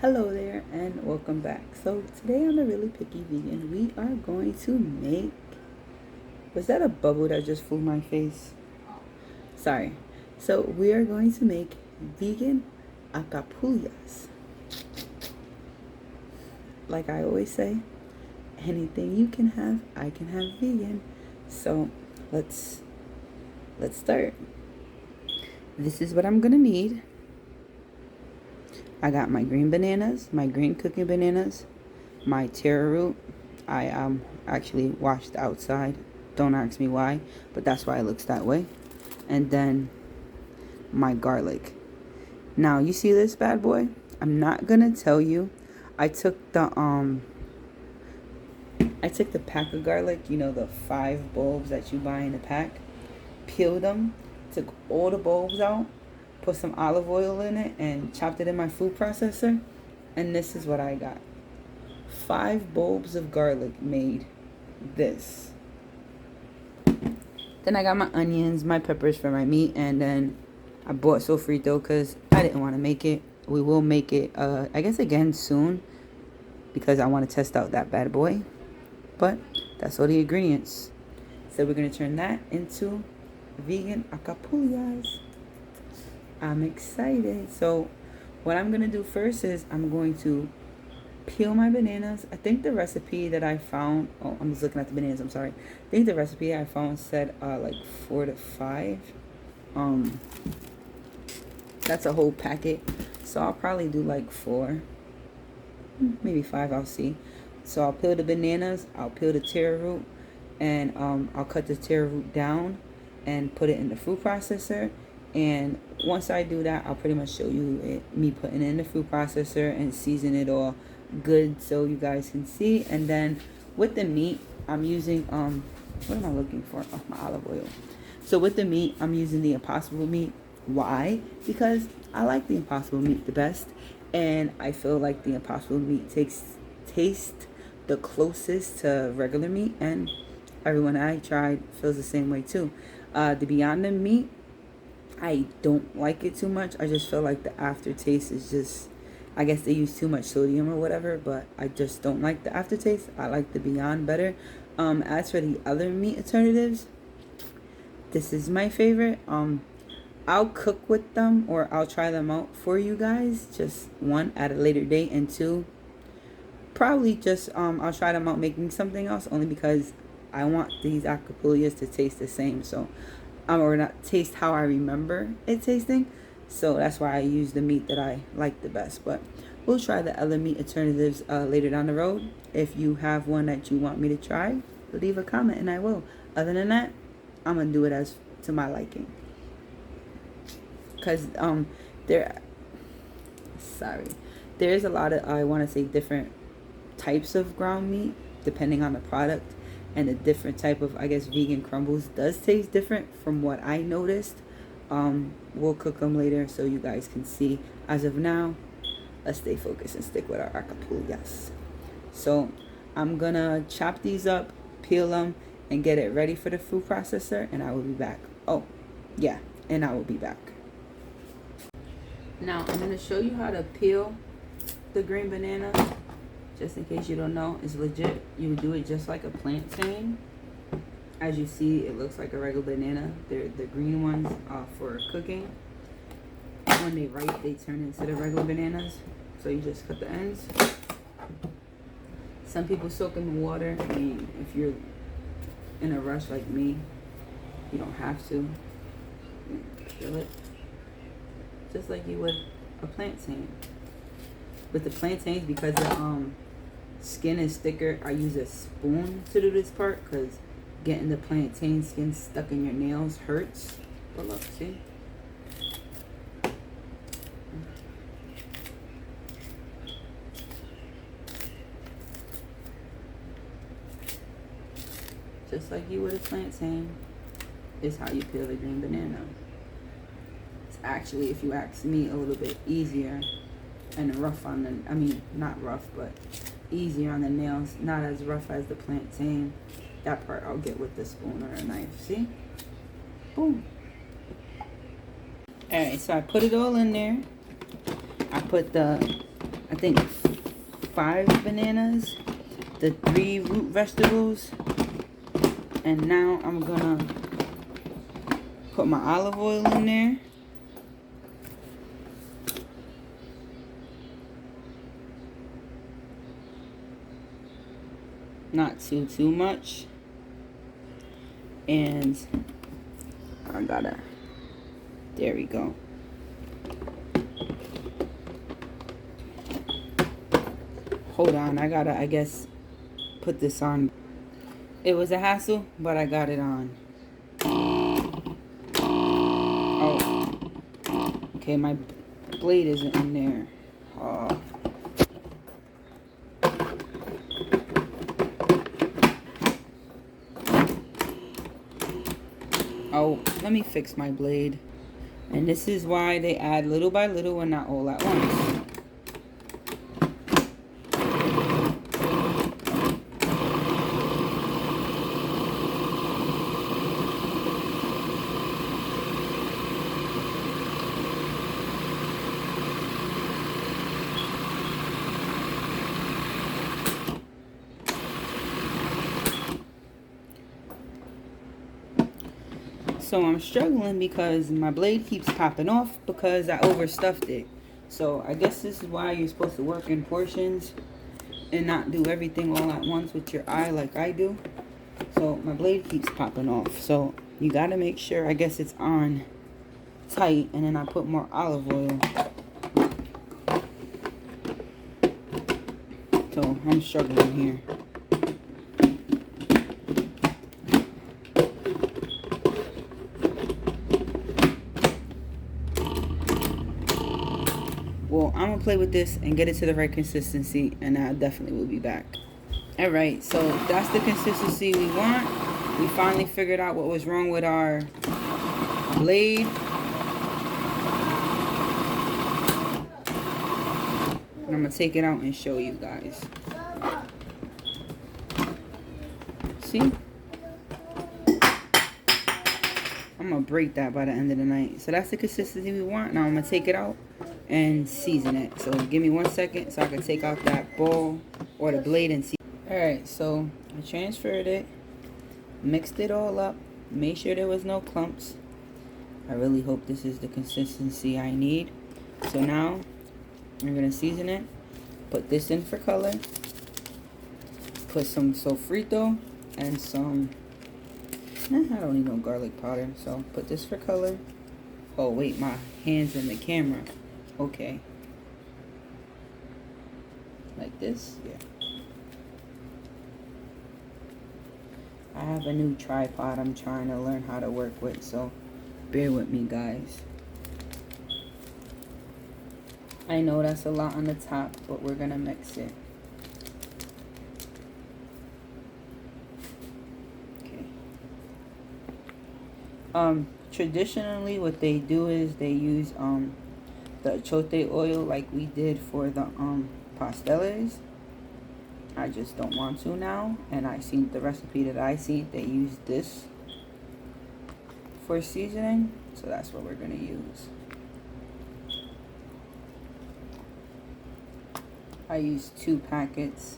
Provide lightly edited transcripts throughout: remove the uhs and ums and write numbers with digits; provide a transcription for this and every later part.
Hello there and welcome back. So today on the Really Picky Vegan, we are going to make, was that a bubble that just flew my face? Sorry. So we are going to make vegan acapulias. Like I always say, anything you can have, I can have vegan. So let's start. This is what I'm gonna need. I got my green bananas, my green cooking bananas, my taro root. I actually washed outside. Don't ask me why, but that's why it looks that way. And then my garlic. Now you see this bad boy? I'm not gonna tell you. I took the pack of garlic, you know, the 5 bulbs that you buy in a pack, peeled them, took all the bulbs out, put some olive oil in it, and chopped it in my food processor. And this is what I got. 5 bulbs of garlic made this. Then I got my onions, my peppers for my meat, and then I bought sofrito because I didn't want to make it. We will make it, I guess, again soon because I want to test out that bad boy. But that's all the ingredients. So we're going to turn that into vegan acapulias. I'm excited. So what I'm going to do first is I'm going to peel my bananas. I think the recipe that I found, oh, I'm just looking at the bananas, I'm sorry. I think the recipe I found said like 4 to 5. That's a whole packet. So I'll probably do like 4, maybe 5, I'll see. So I'll peel the bananas, I'll peel the taro root, and I'll cut the taro root down and put it in the food processor. And once I do that, I'll pretty much show you me putting it in the food processor and season it all good so you guys can see. And then with the meat, I'm using what am I looking for? Oh, my olive oil. So with the meat, I'm using the Impossible meat. Why? Because I like the Impossible meat the best, and I feel like the Impossible meat tastes the closest to regular meat, and everyone I tried feels the same way too. The Beyond the meat, I don't like it too much. I just feel like the aftertaste is just, I guess they use too much sodium or whatever, but I just don't like the aftertaste. I like the Beyond better. As for the other meat alternatives, this is my favorite. I'll cook with them, or I'll try them out for you guys. Just 1, at a later date, and 2, probably just I'll try them out making something else, only because I want these acapulias to taste the same. So or not taste how I remember it tasting. So that's why I use the meat that I like the best. But we'll try the other meat alternatives later down the road. If you have one that you want me to try, leave a comment and I will. Other than that, I'm gonna do it as to my liking. Cause there's a lot of, I want to say, different types of ground meat depending on the product. And the different type of, I guess, vegan crumbles does taste different from what I noticed. We'll cook them later so you guys can see. As of now, let's stay focused and stick with our acapulias. So I'm gonna chop these up, peel them, and get it ready for the food processor, and I will be back. Oh, yeah, and I will be back. Now I'm gonna show you how to peel the green banana. Just in case you don't know, it's legit. You would do it just like a plantain. As you see, it looks like a regular banana. They're the green ones for cooking. When they ripe, they turn into the regular bananas. So you just cut the ends. Some people soak in the water. I mean, if you're in a rush like me, you don't have to. Peel it just like you would a plantain. With the plantains, because the skin is thicker, I use a spoon to do this part because getting the plantain skin stuck in your nails hurts. But look, see? Just like you would a plantain is how you peel the green banana. It's actually, if you ask me, a little bit easier and rough on the, I mean, not rough, but easier on the nails. Not as rough as the plantain. That part I'll get with the spoon or a knife. See? Boom. Alright, so I put it all in there. I put the I think 5 bananas, the 3 root vegetables, and now I'm gonna put my olive oil in there. Not too much. And I gotta, there we go. Hold on, I gotta, I guess, put this on. It was a hassle, but I got it on. Oh, okay, my blade isn't in there. Oh. Oh, let me fix my blade. And this is why they add little by little and not all at once. So I'm struggling because my blade keeps popping off because I overstuffed it. So I guess this is why you're supposed to work in portions and not do everything all at once with your eye like I do. So my blade keeps popping off. So you gotta make sure, I guess it's on tight, and then I put more olive oil. So I'm struggling here. Well, I'm gonna play with this and get it to the right consistency, and I definitely will be back. Alright, so that's the consistency we want. We finally figured out what was wrong with our blade. And I'm gonna take it out and show you guys. See? I'm gonna break that by the end of the night. So that's the consistency we want. Now I'm gonna take it out and season it. So give me 1 second so I can take out that ball or the blade and season. Alright, so I transferred it, mixed it all up, made sure there was no clumps. I really hope this is the consistency I need. So now I'm gonna season it, put this in for color, put some sofrito and some, I don't need no garlic powder, so put this for color. Oh wait, my hand's in the camera. Okay. Like this? Yeah. I have a new tripod I'm trying to learn how to work with, so bear with me, guys. I know that's a lot on the top, but we're gonna mix it. Okay. Traditionally what they do is they use the achote oil like we did for the pasteles. I just don't want to now, and I seen the recipe that I see, they use this for seasoning, so that's what we're gonna use. I use 2 packets.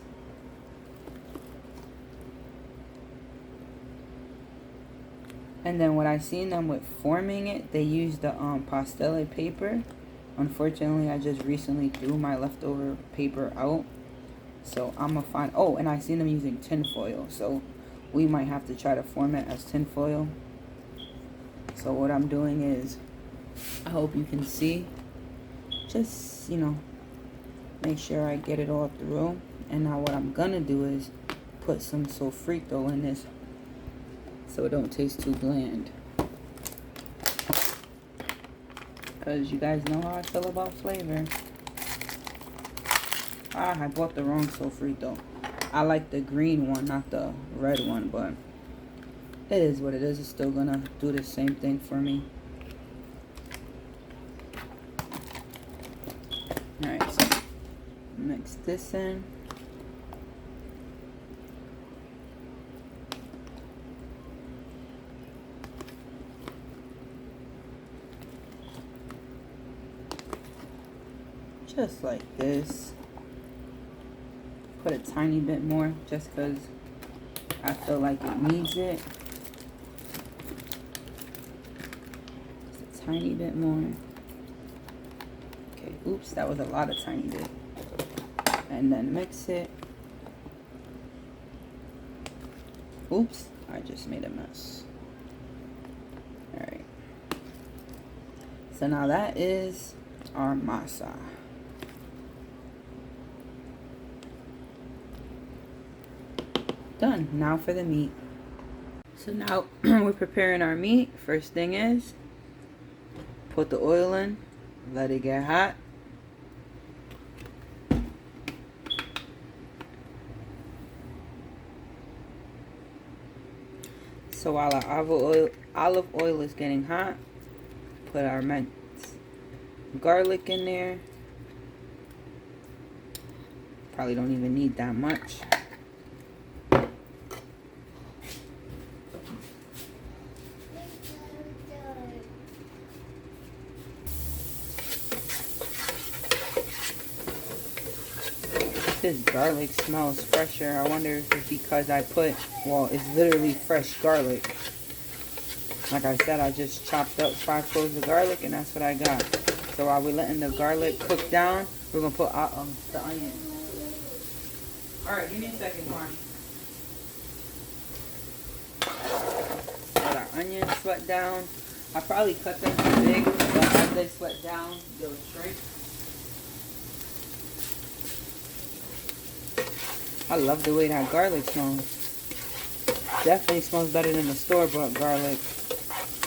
And then what I seen them with forming it, they use the pastele paper. Unfortunately, I just recently threw my leftover paper out. So I'm gonna find, oh, and I seen them using tin foil. So we might have to try to form it as tin foil. So what I'm doing is, I hope you can see, just, you know, make sure I get it all through. And now what I'm gonna do is put some sofrito in this so it don't taste too bland. Because you guys know how I feel about flavor. Ah, I bought the wrong sofrito. I like the green one, not the red one, but it is what it is. It's still gonna do the same thing for me. Alright, so mix this in. Just like this. put a tiny bit more just because I feel like it needs it. Just a tiny bit more. Okay, oops, that was a lot of tiny bit. And then mix it. Oops, I just made a mess. Alright. So now that is our masa. Done. Now for the meat. So now we're preparing our meat. First thing is, put the oil in, let it get hot. So while our olive oil is getting hot, put our minced garlic in there. Probably don't even need that much. This garlic smells fresher. I wonder if it's because I put, well, it's literally fresh garlic. Like I said, I just chopped up 5 cloves of garlic and that's what I got. So while we're letting the garlic cook down, we're going to put the onion. Alright, give me a second, Juan. Let our onions sweat down. I probably cut them too big, but as they sweat down, they'll shrink. I love the way that garlic smells. Definitely smells better than the store-bought garlic.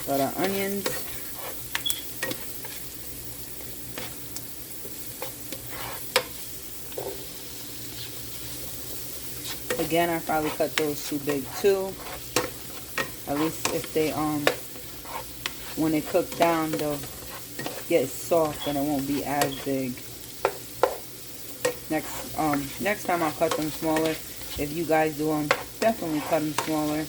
But our onions. Again, I probably cut those too big too. At least if they when they cook down, they'll get soft and it won't be as big. Next time I'll cut them smaller. If you guys do them, definitely cut them smaller.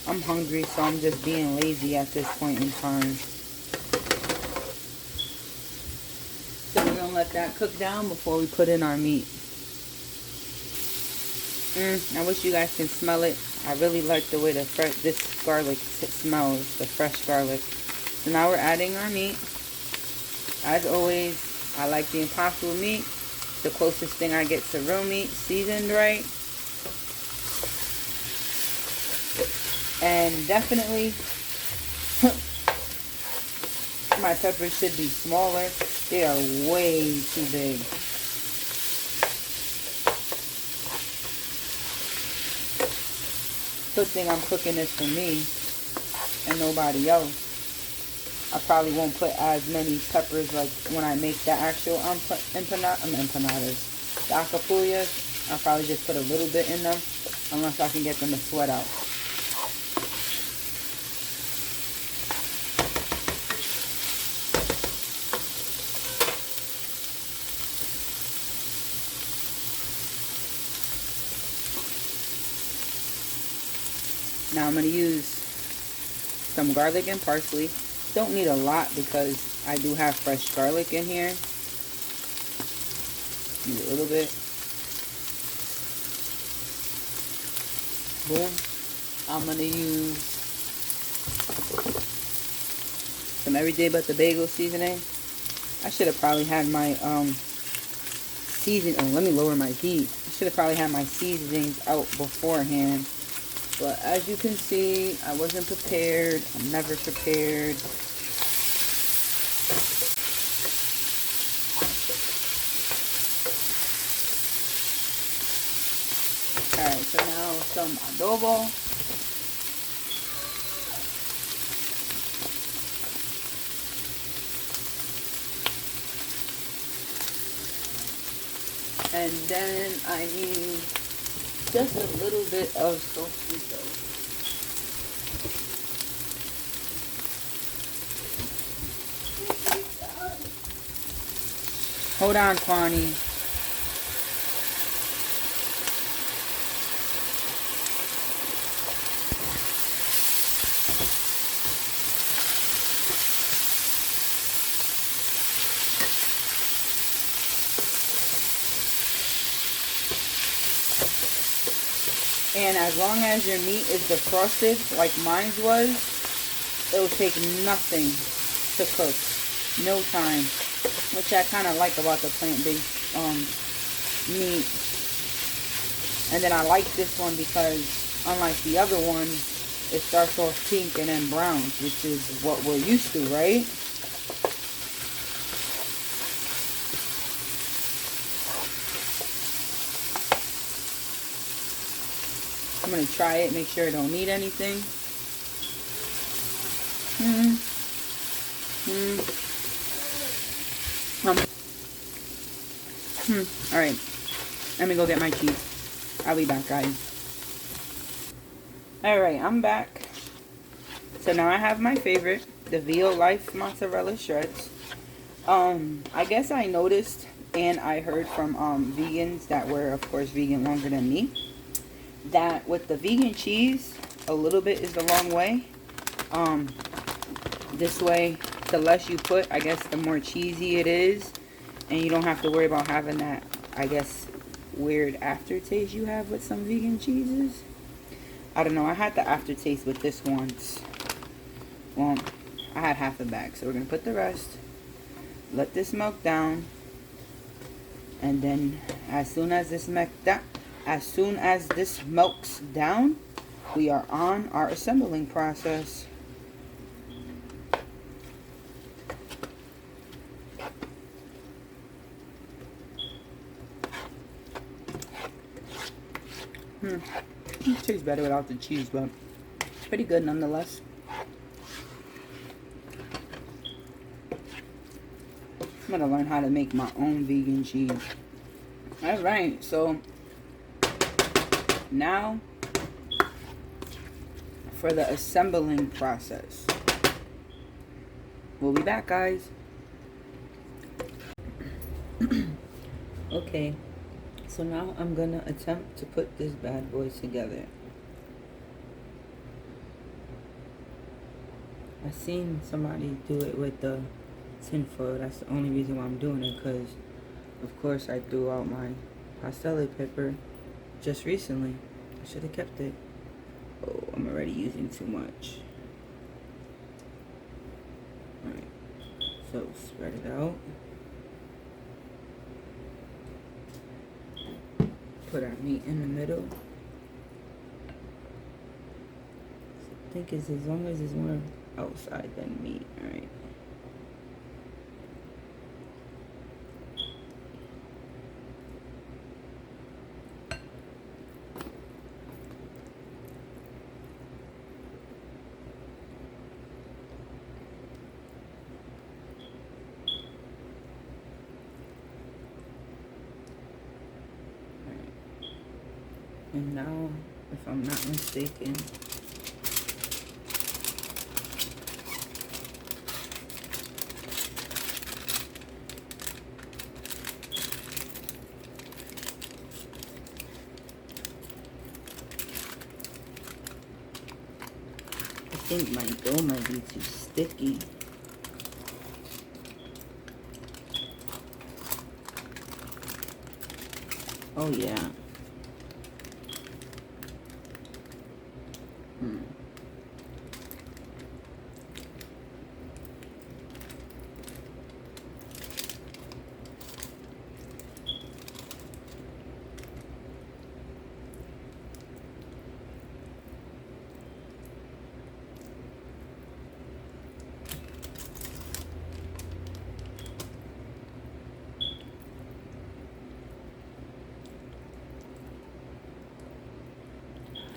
I'm hungry, so I'm just being lazy at this point in time. So we're gonna let that cook down before we put in our meat. I wish you guys can smell it. I really like the way this garlic smells, the fresh garlic. So now we're adding our meat. As always, I like the Impossible meat. The closest thing I get to real meat, seasoned right. And definitely, my peppers should be smaller. They are way too big. Good thing I'm cooking this for me and nobody else. I probably won't put as many peppers like when I make the actual empanadas. The acapulias, I'll probably just put a little bit in them unless I can get them to sweat out. Now I'm going to use some garlic and parsley. Don't need a lot because I do have fresh garlic in here. Use a little bit. Boom. I'm going to use some Everyday But the Bagel seasoning. I should have probably had my let me lower my heat. I should have probably had my seasonings out beforehand. But as you can see, I wasn't prepared. I'm never prepared. Alright, so now some adobo. And then I need just a little bit of sofrito. Hold on, Kwani. And as long as your meat is defrosted, like mine was, it'll take nothing to cook. No time. Which I kind of like about the plant-based meat. And then I like this one because, unlike the other ones, it starts off pink and then brown, which is what we're used to, right? I'm going to try it, make sure I don't need anything. Alright, let me go get my cheese. I'll be back, guys. Alright, I'm back. So now I have my favorite, the Veal Life mozzarella shreds. I guess I noticed and I heard from vegans that were, of course, vegan longer than me, that with the vegan cheese, a little bit is the long way. This way, the less you put, I guess, the more cheesy it is. And you don't have to worry about having that, I guess, weird aftertaste you have with some vegan cheeses. I don't know. I had the aftertaste with this once. Well, I had half a bag. So we're going to put the rest. Let this melt down. And then as soon as this melts down, we are on our assembling process. It tastes better without the cheese, but it's pretty good nonetheless. I'm gonna learn how to make my own vegan cheese. Alright, so now for the assembling process. We'll be back, guys. Okay. So now I'm going to attempt to put this bad boy together. I seen somebody do it with the tinfoil. That's the only reason why I'm doing it, because of course I threw out my pastelle pepper just recently. I should have kept it. Oh, I'm already using too much. Alright, so spread it out. Put our meat in the middle. I think it's as long as it's more outside than meat. Alright. And now, if I'm not mistaken, I think my dough might be too sticky. Oh yeah.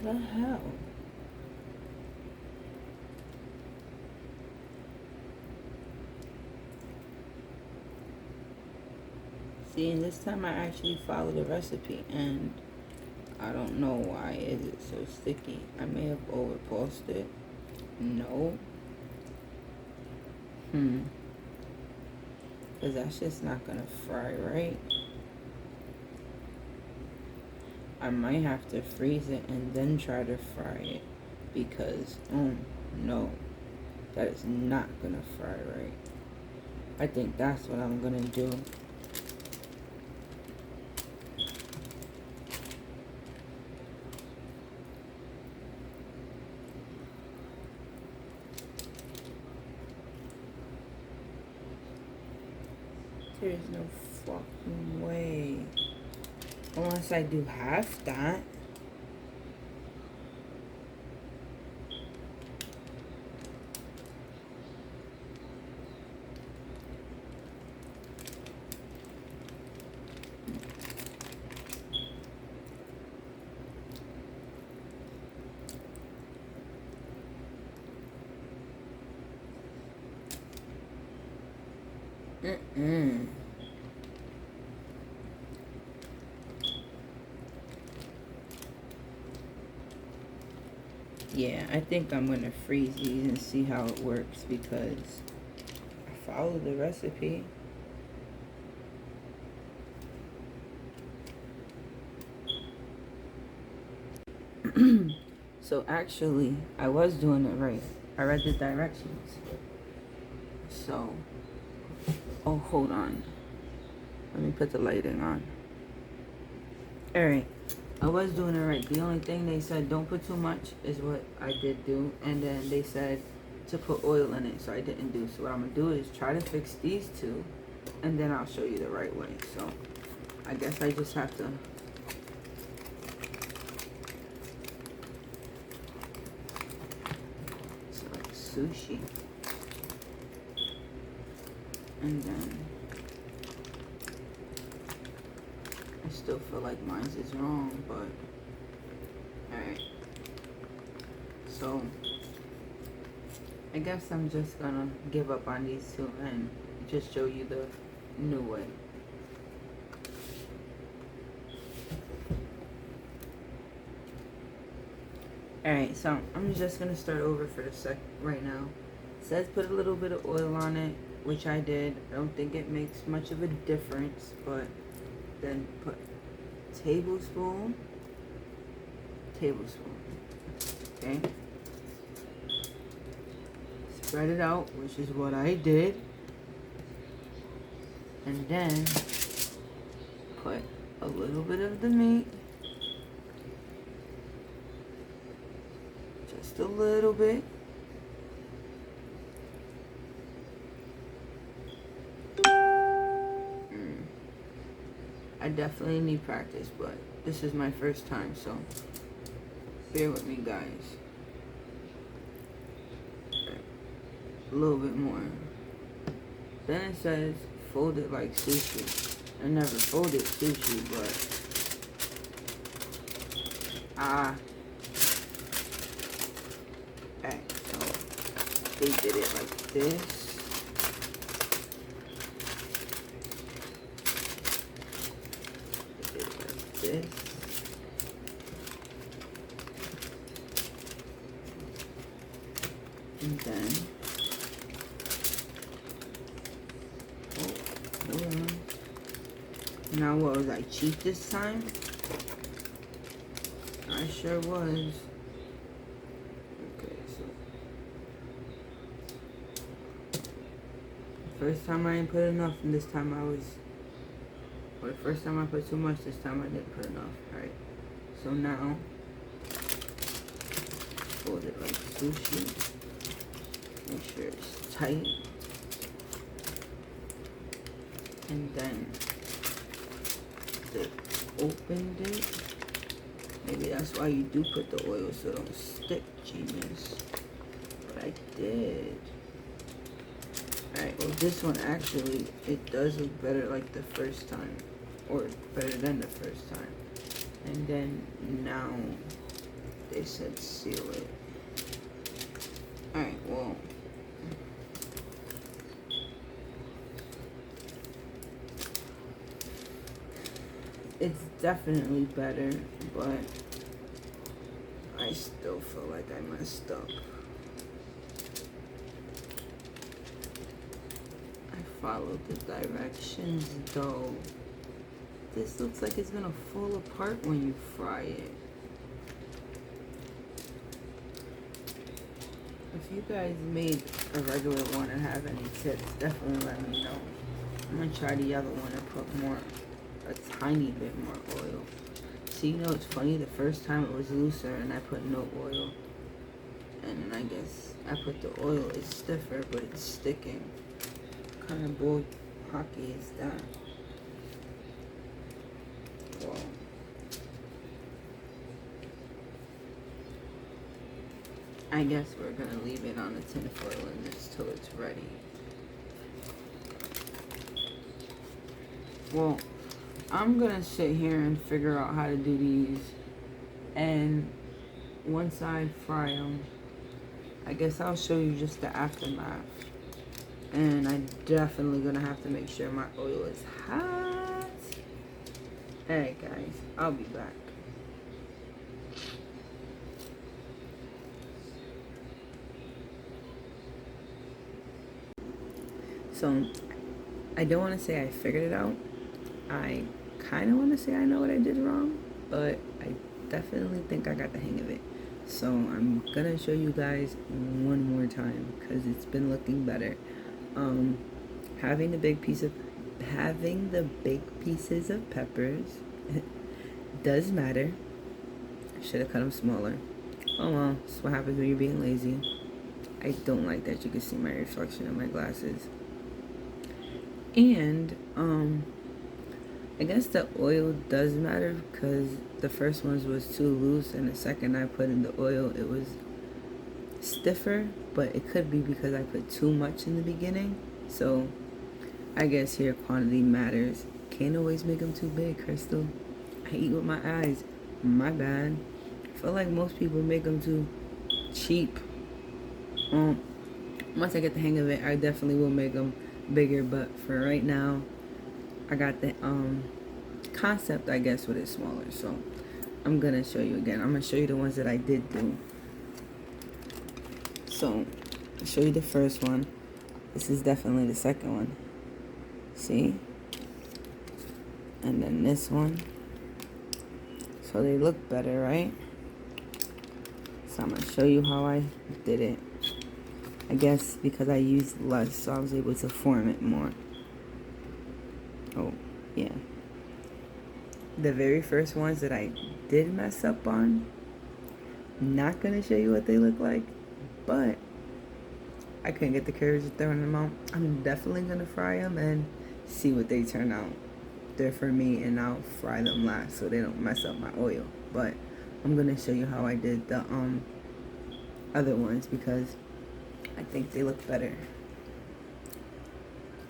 What the hell? See, and this time I actually followed the recipe, and I don't know why is it so sticky. I may have overpulsed it. No. Because that's just not gonna fry right. I might have to freeze it and then try to fry it, because no, that is not gonna fry right. I think that's what I'm gonna do. There's no fucking way. Unless I do half that. Yeah, I think I'm gonna freeze these and see how it works because I followed the recipe. So actually, I was doing it right. I read the directions. So, oh, hold on. Let me put the lighting on. Alright, I was doing it right. The only thing they said don't put too much is what I did do. And then they said to put oil in it, so I didn't do. So what I'm going to do is try to fix these two, and then I'll show you the right way. So I guess I just have to... It's like sushi. And then... I still feel like mine's is wrong, but alright. So I guess I'm just gonna give up on these two and just show you the new way. Alright, so I'm just gonna start over for the sec right now. It says put a little bit of oil on it, which I did. I don't think it makes much of a difference, but then put tablespoon, okay? Spread it out, which is what I did. And then put a little bit of the meat. Just a little bit. I definitely need practice, but this is my first time, so bear with me, guys. A little bit more. Then it says fold it like sushi. I never folded sushi, but okay, so they did it like this. This. And then hold on. Now what, was I cheap this time? I sure was. Okay, so first time I didn't put enough, and this time I was, or the first time I put too much, this time I didn't put enough. Alright, so now fold it like sushi. Make sure it's tight. And then they opened it. Maybe that's why you do put the oil so it don't stick, genius. But I did. Alright, well this one actually, it does look better like the first time. Or better than the first time. And then now they said seal it. Alright, well. It's definitely better, but I still feel like I messed up. I followed the directions though. This looks like it's gonna fall apart when you fry it. If you guys made a regular one and have any tips, definitely let me know. I'm gonna try the other one and put more, a tiny bit more oil. See, you know, it's funny, the first time it was looser and I put no oil. And I guess I put the oil, it's stiffer, but it's sticking. Kind of hockey is that? Well, I guess we're gonna leave it on the tin foil in this till it's ready. Well, I'm gonna sit here and figure out how to do these, and once I fry them, I guess I'll show you just the aftermath. And I'm definitely gonna have to make sure my oil is hot. Alright guys, I'll be back. So, I don't want to say I figured it out. I kind of want to say I know what I did wrong, but I definitely think I got the hang of it. So I'm gonna show you guys one more time because it's been looking better. Having the big pieces of peppers does matter. Should have cut them smaller. Oh well, that's what happens when you're being lazy. I don't like that you can see my reflection in my glasses. And I guess the oil does matter because the first ones was too loose, and the second I put in the oil it was stiffer, but it could be because I put too much in the beginning. So I guess here quantity matters. Can't always make them too big, Crystal. I eat with my eyes. My bad. I feel like most people make them too cheap. Once I get the hang of it, I definitely will make them bigger, but for right now I got the concept, I guess, with it smaller. So I'm gonna show you again. I'm gonna show you the ones that I did do. So I'll show you the first one. This is definitely the second one. See? And then this one. So they look better, right? So I'm gonna show you how I did it. I guess because I used less, so I was able to form it more. Oh, yeah. The very first ones that I did mess up on, not gonna show you what they look like, but I couldn't get the courage to throw them out. I'm definitely gonna fry them and see what they turn out. They're for me, and I'll fry them last so they don't mess up my oil. But I'm gonna show you how I did the other ones because I think they look better.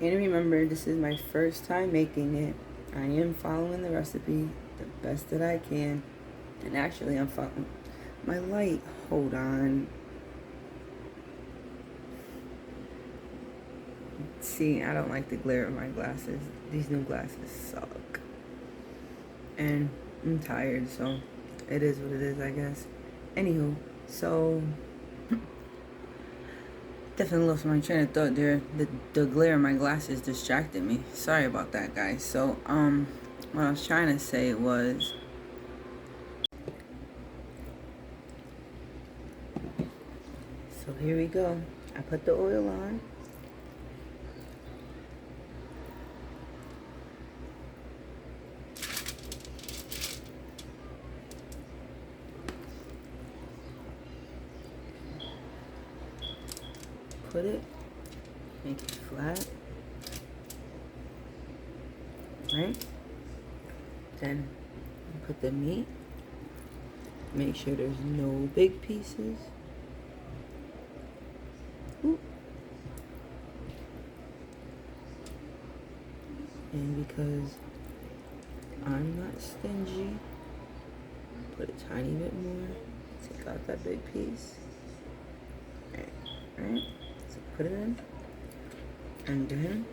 And remember, this is my first time making it. I am following the recipe the best that I can. And actually, I'm following my light. Hold on. See, I don't like the glare of my glasses. These new glasses suck. And I'm tired, so it is what it is, I guess. Anywho, so definitely lost my train of thought there. The glare of my glasses distracted me. Sorry about that, guys. So, what I was trying to say was, so here we go. I put the oil on. Put it, make it flat, right? Then put the meat, make sure there's no big pieces. Ooh. And because I'm not stingy, put a tiny bit more, take out that big piece. Right? So put it in, and then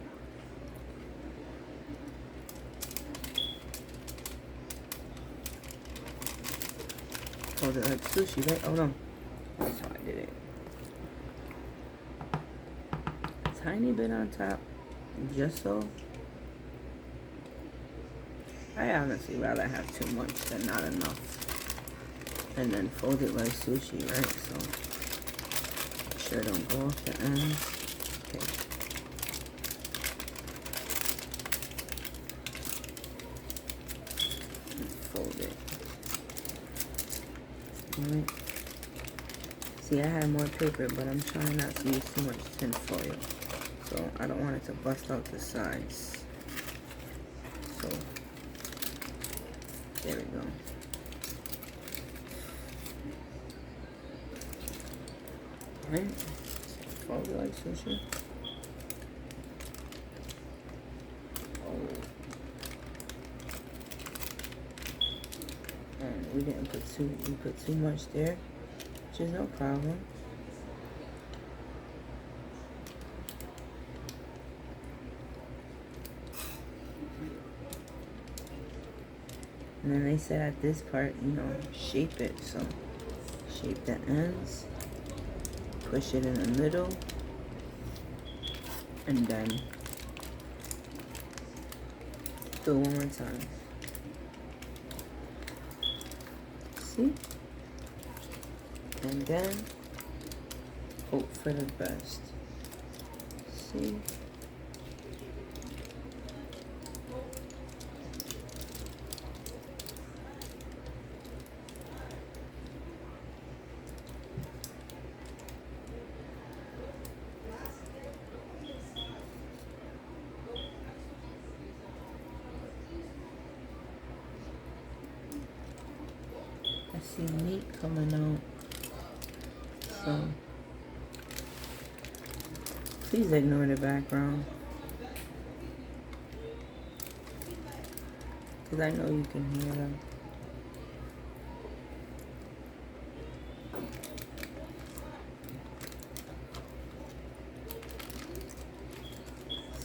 hold it like sushi, right? Oh no, that's how I did it. A tiny bit on top, just so. I honestly rather have too much than not enough. And then fold it like sushi, right? So sure don't go off the ends. Okay. And fold it. Alright. See, I had more paper, but I'm trying not to use too much tin foil. so I don't want it to bust out the sides. So there we go. Alright, so fold it like sushi. And we didn't put too much there, which is no problem. And then they said at this part, you know, shape it. So shape the ends, push it in the middle, and then do it one more time. See? And then hope for the best. See? I see meat coming out. So please ignore the background, because I know you can hear them.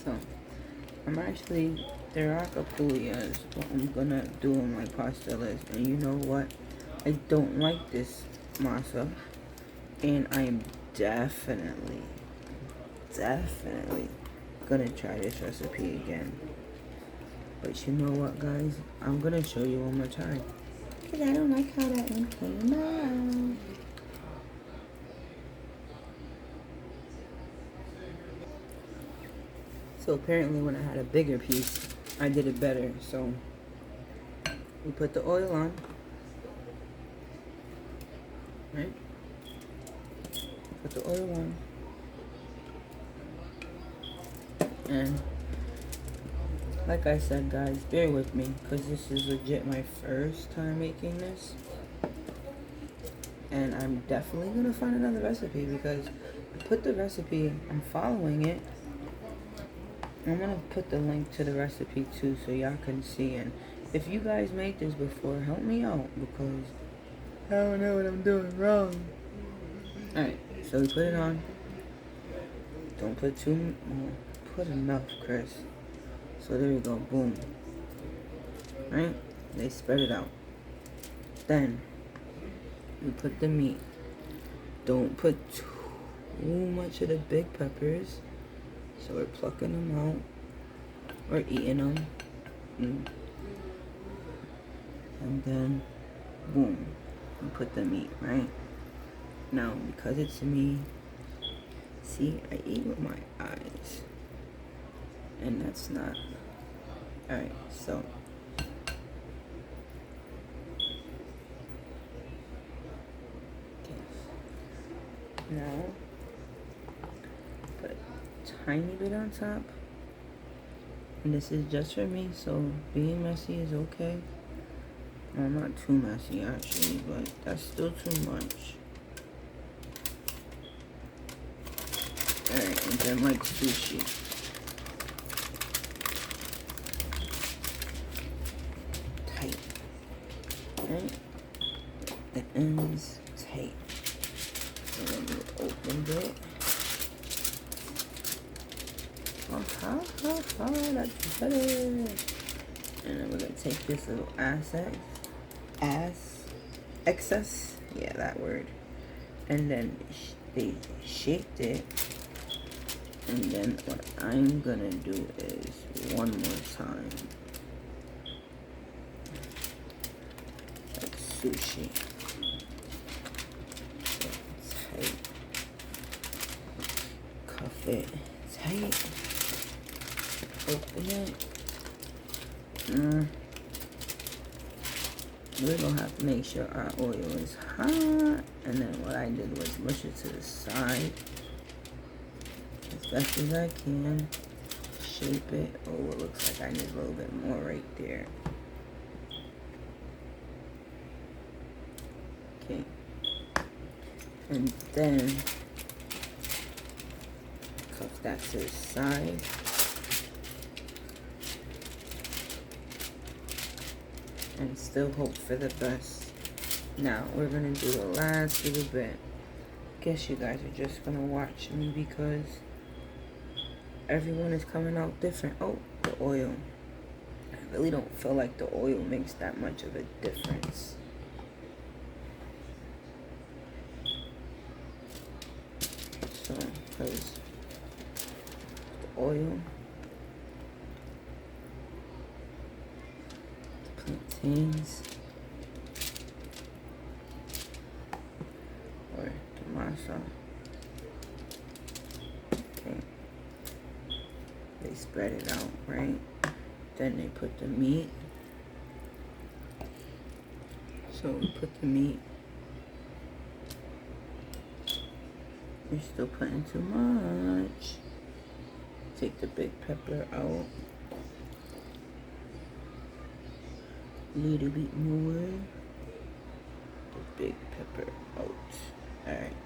So they're acapulias, but I'm gonna do them like pastillas. And you know what? I don't like this masa, and I am definitely gonna try this recipe again. But you know what, guys? I'm gonna show you one more time, because I don't like how that one came out. So apparently when I had a bigger piece, I did it better. So we put the oil on, right? Put the oil on. And like I said, guys, bear with me, because this is legit my first time making this. And I'm definitely going to find another recipe, because I put the recipe, I'm following it. I'm going to put the link to the recipe too, so y'all can see. And if you guys made this before, help me out, because I don't know what I'm doing wrong. Alright, so we put it on. Don't put too much. Put enough, Chris. So there we go, boom. Right? They spread it out. Then we put the meat. Don't put too much of the big peppers. So we're plucking them out. We're eating them. And then boom. We put the meat, right? Now, because it's me, see, I eat with my eyes. And that's not. Alright, so. Okay. Now, put a tiny bit on top. And this is just for me, so being messy is okay. Well, not too messy actually, but that's still too much. Alright, and then like sushi. Tight. Right? The ends tight. So then you open it. That's better. And then we're gonna take this little excess, yeah, that word. And then they shaped it. And then what I'm gonna do is one more time, like sushi. So tight. Cuff it tight. Open it. We're gonna have to make sure our oil is hot. And then what I did was mush it to the side. It's best as I can. Shape it. Oh, it looks like I need a little bit more right there. Okay. And then cuff that to the side. And still hope for the best. Now we're gonna do the last little bit. Guess you guys are just gonna watch me because everyone is coming out different. Oh, the oil. I really don't feel like the oil makes that much of a difference. So, because the oil, the plantains, or the masa. Okay. They spread it out, right? Then they put the meat. So we put the meat. We're still putting too much. Take the big pepper out. A little bit more. The big pepper out. Alright.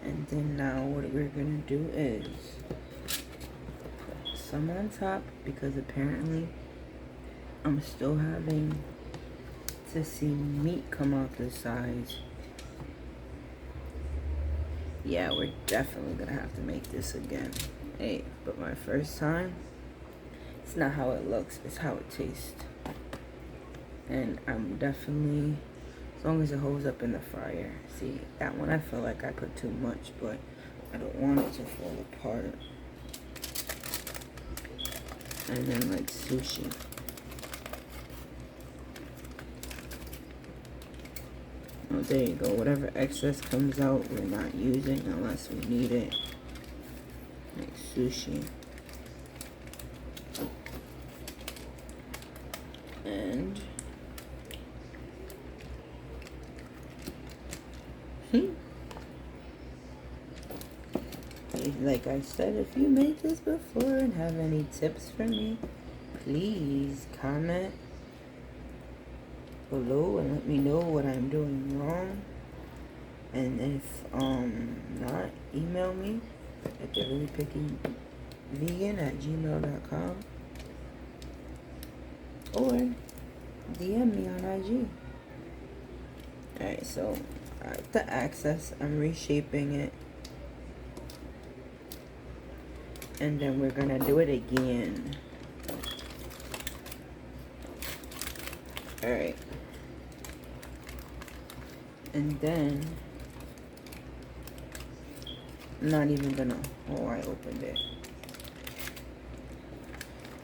And then now what we're gonna do is put some on top because apparently I'm still having to see meat come out the sides. Yeah, we're definitely gonna have to make this again. Hey, but my first time, it's not how it looks, it's how it tastes. And I'm definitely, as long as it holds up in the fryer. See, that one I feel like I put too much, but I don't want it to fall apart. And then like sushi. Oh, there you go. Whatever excess comes out, we're not using unless we need it. Like sushi. And like I said, if you made this before and have any tips for me, please comment below and let me know what I'm doing wrong. And if not, email me at thereallypickyvegan@gmail.com or DM me on IG. Alright, so the access, I'm reshaping it. And then we're gonna do it again. Alright. And then, I'm not even gonna, oh, I opened it.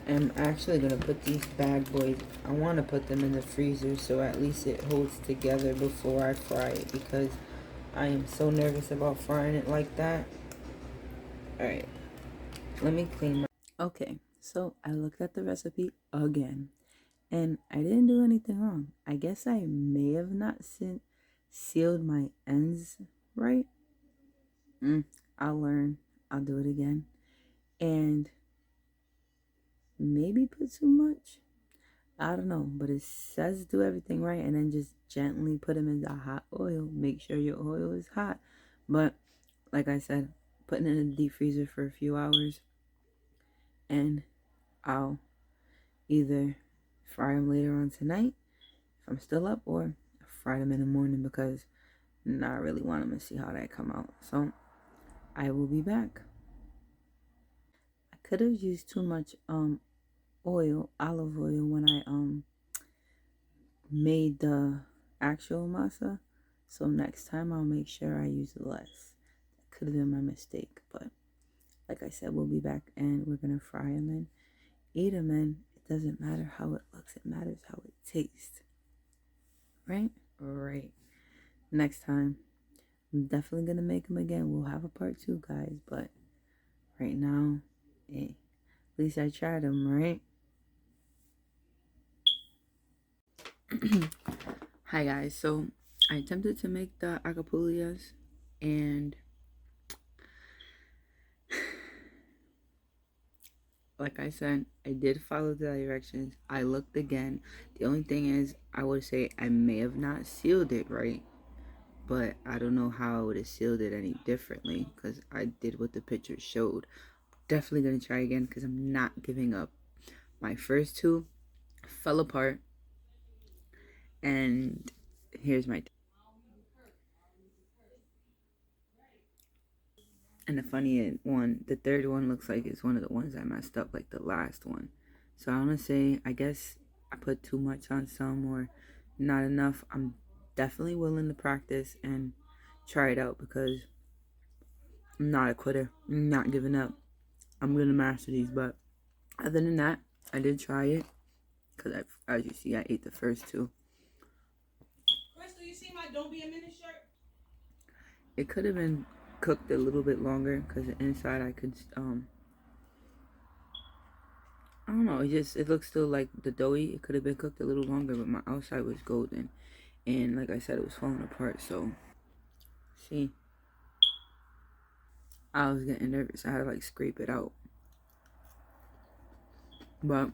I'm actually gonna put these bad boys, I wanna put them in the freezer so at least it holds together before I fry it because I am so nervous about frying it like that. Alright, let me clean my... Okay, so I looked at the recipe again and I didn't do anything wrong. I guess I may have not sealed my ends right. I'll learn. I'll do it again. And maybe put too much. I don't know, but it says do everything right and then just gently put them in the hot oil. Make sure your oil is hot. But like I said, putting it in the deep freezer for a few hours and I'll either fry them later on tonight if I'm still up or fry them in the morning because I really want them to see how that come out. So I will be back. I could have used too much oil, olive oil, when I made the actual masa. So next time I'll make sure I use less. That could have been my mistake, but like I said, we'll be back and we're gonna fry them and eat them. And it doesn't matter how it looks; it matters how it tastes. Right? Right. Next time, I'm definitely gonna make them again. We'll have a part 2, guys. But right now, hey, at least I tried them, right? Hi guys, so I attempted to make the acapulias and like I said, I did follow the directions. I looked again. The only thing is, I would say I may have not sealed it right, but I don't know how I would have sealed it any differently because I did what the picture showed. Definitely gonna try again because I'm not giving up. My first two fell apart, and here's my. And the funny one, the third one looks like it's one of the ones I messed up, like the last one. So I want to say, I guess I put too much on some or not enough. I'm definitely willing to practice and try it out because I'm not a quitter. I'm not giving up. I'm going to master these. But other than that, I did try it because, as you see, I ate the first two. Crystal, you see my Don't Be a Minute shirt? It could have been cooked a little bit longer because the inside I could I don't know, it looks still like the doughy. It could have been cooked a little longer, but my outside was golden, and like I said, it was falling apart. So see, I was getting nervous. I had to like scrape it out, but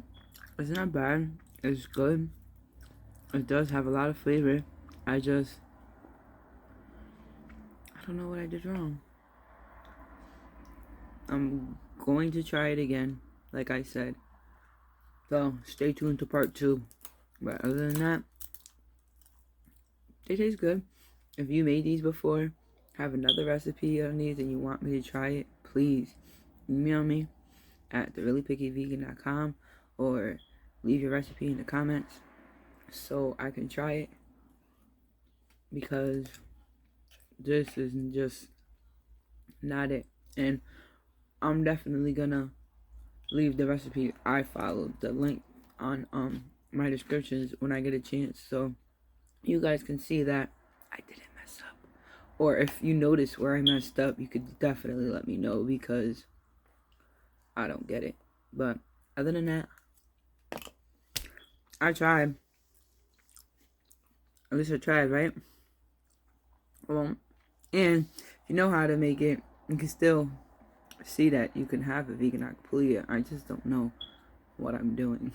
it's not bad. It's good. It does have a lot of flavor. I don't know what I did wrong. I'm going to try it again, like I said. So stay tuned to part 2. But other than that, they taste good. If you made these before, have another recipe on these and you want me to try it, please email me at thereallypickyvegan.com or leave your recipe in the comments so I can try it, because this is just not it. And I'm definitely gonna leave the recipe I followed, the link on my descriptions when I get a chance, so you guys can see that I didn't mess up. Or if you notice where I messed up, you could definitely let me know because I don't get it. But other than that, I tried. At least I tried, right? Well, and if you know how to make it, you can still see that you can have a vegan acapulia. I just don't know what I'm doing.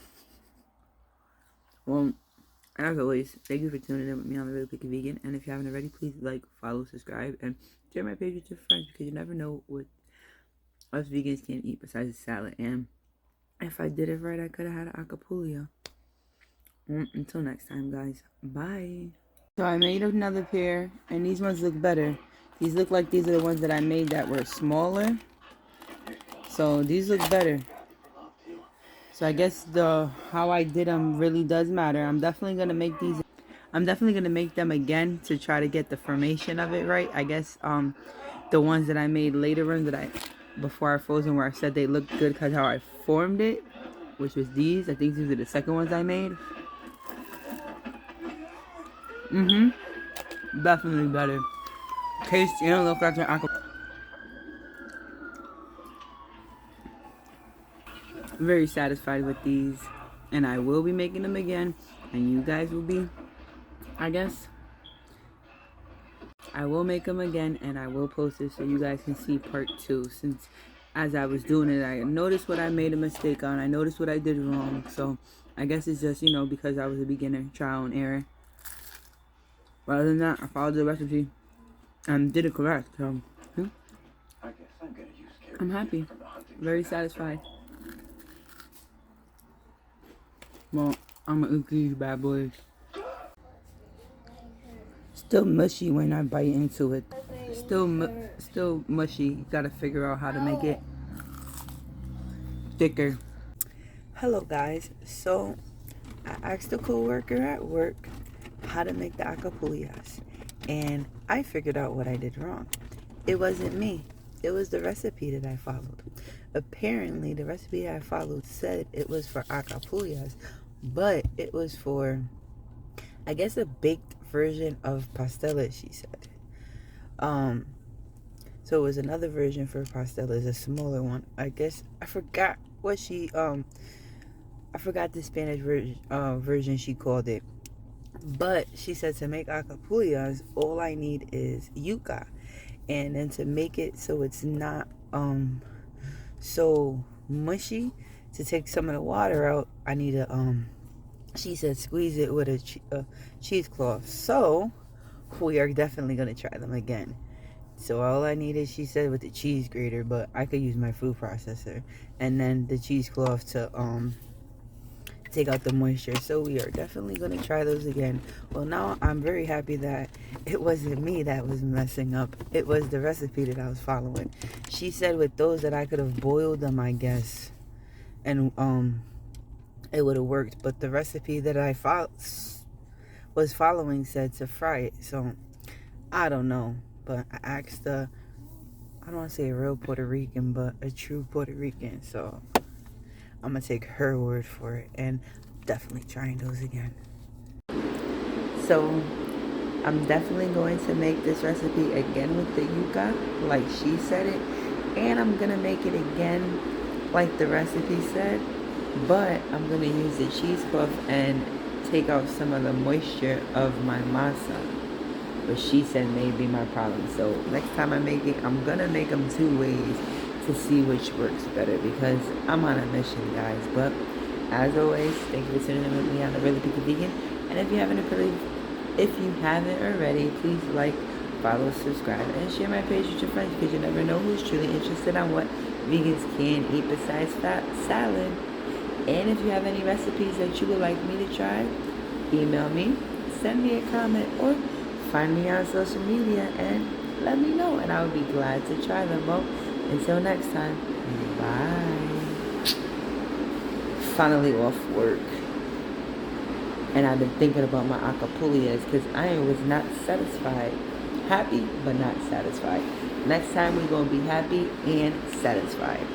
Well, as always, thank you for tuning in with me on The Really Picky Vegan. And if you haven't already, please like, follow, subscribe, and share my page with your friends, because you never know what us vegans can't eat besides salad. And if I did it right, I could have had an acapulia. Until next time, guys. Bye. So I made another pair, and these ones look better. These look like these are the ones that I made that were smaller. So these look better. So I guess how I did them really does matter. I'm definitely gonna make these. I'm definitely gonna make them again to try to get the formation of it right. I guess the ones that I made later on before I froze them, where I said they looked good because how I formed it, which was these. I think these are the second ones I made. Definitely better. Taste and look like an apple. Very satisfied with these, and I will be making them again, and you guys will be. I guess I will make them again, and I will post it so you guys can see part 2. Since as I was doing it, I noticed what I made a mistake on. I noticed what I did wrong. So I guess it's just, because I was a beginner, trial and error. But other than that, I followed the recipe and did it correct. So I'm happy, very satisfied. Well, I'm gonna eat these bad boys. Still mushy when I bite into it. Still mushy. You gotta figure out how to make it thicker. Hello guys. So I asked a coworker at work how to make the acapulias, and I figured out what I did wrong. It wasn't me. It was the recipe that I followed. Apparently, the recipe I followed said it was for acapulias, but it was for, I guess, a baked version of pastelas, she said. So it was another version for pastelas, a smaller one. I guess I forgot what I forgot the Spanish version she called it. But she said to make acapulias, all I need is yuca. And then to make it so it's not so mushy, to take some of the water out, I need to she said squeeze it with a cheesecloth. So we are definitely gonna try them again. So all I needed, she said, with the cheese grater, but I could use my food processor, and then the cheesecloth to take out the moisture. So we are definitely gonna try those again. Well, now I'm very happy that it wasn't me that was messing up. It was the recipe that I was following. She said with those that I could have boiled them, I guess, and it would have worked. But the recipe that I was following said to fry it. So I don't know. But I asked I don't want to say a real Puerto Rican, but a true Puerto Rican. So I'm going to take her word for it. And definitely trying those again. So I'm definitely going to make this recipe again with the yuca, like she said it. And I'm going to make it again like the recipe said. But I'm going to use the cheesecloth and take out some of the moisture of my masa. But she said may be my problem. So next time I make it, I'm going to make them 2 ways to see which works better, because I'm on a mission, guys. But as always, thank you for tuning in with me on the Really Picky Vegan. And if you haven't already, please like, follow, subscribe, and share my page with your friends, because you never know who's truly interested on what vegans can eat besides fat salad. And if you have any recipes that you would like me to try, email me, send me a comment, or find me on social media and let me know, and I would be glad to try them. Well, until next time, bye. Finally off work, and I've been thinking about my acapulias because I was not satisfied. Happy, but not satisfied. Next time we're going to be happy and satisfied.